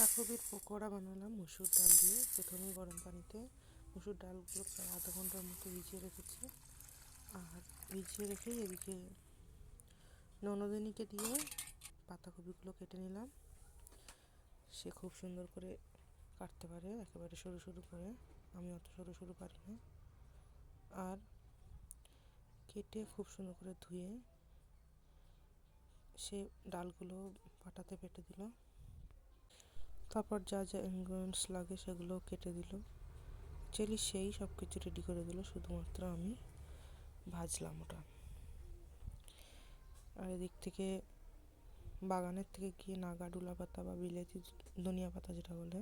পাতাকপির পকোড়া বানালাম মসুর ডাল দিয়ে। প্রথমে গরম পানিতে মসুর ডালগুলো প্রায় আধা ঘন্টার মতো ভিজিয়ে রেখেছি। আর ভিজিয়ে রেখে এদিকে ননদিনীকে দিয়ে পাতাকপিগুলো কেটে নিলাম। সে খুব সুন্দর করে কাটতে পারে, একেবারে সরু সরু করে। আমি অত সরু সরু পারি না। আর কেটে খুব সুন্দর করে ধুয়ে সে ডালগুলো পাটাতে বেটে দিল। তারপর যা যা ইনগ্রিডিয়েন্টস লাগে সেগুলো কেটে দিল। অ্যাকচুয়ালি সেই সব কিছু রেডি করে দিল, শুধুমাত্র আমি ভাজলাম ওটা। আর এদিক থেকে বাগানের থেকে গিয়ে নাগাডুলা পাতা বা বিলেতি ধনিয়া পাতা যেটা বলে,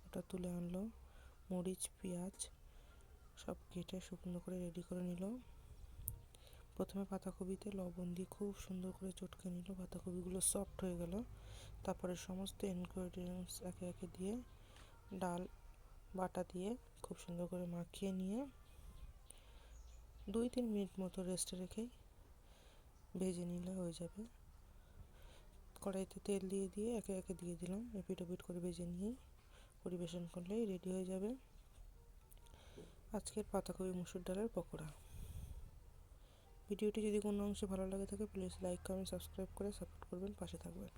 ওটা তুলে আনলো। মরিচ, পেঁয়াজ সব কেটে শুকনো করে রেডি করে নিল। প্রথমে পাতাকপিতে লবণ দিয়ে খুব সুন্দর করে চটকে নিল। পাতাকপিগুলো সফট হয়ে গেল। তারপরে সমস্ত ইনগ্রিডিয়েন্টস একে একে দিয়ে ডাল বাটা দিয়ে খুব সুন্দর করে মাখিয়ে নিয়ে 2-3 মিনিট মতো রেস্টে রেখেই ভেজে নিলে হয়ে যাবে। কড়াইতে তেল দিয়ে একে একে দিয়ে দিলাম। এপিট ওপিট করে ভেজে নিয়েই পরিবেশন করলেই রেডি হয়ে যাবে আজকের পাতাকপি মসুর ডালের পকোড়া। ভিডিওটি যদি কোনো অংশে ভালো লাগে থাকে প্লিজ লাইক, কমেন্ট, সাবস্ক্রাইব করে সাপোর্ট করবেন, পাশে থাকবেন।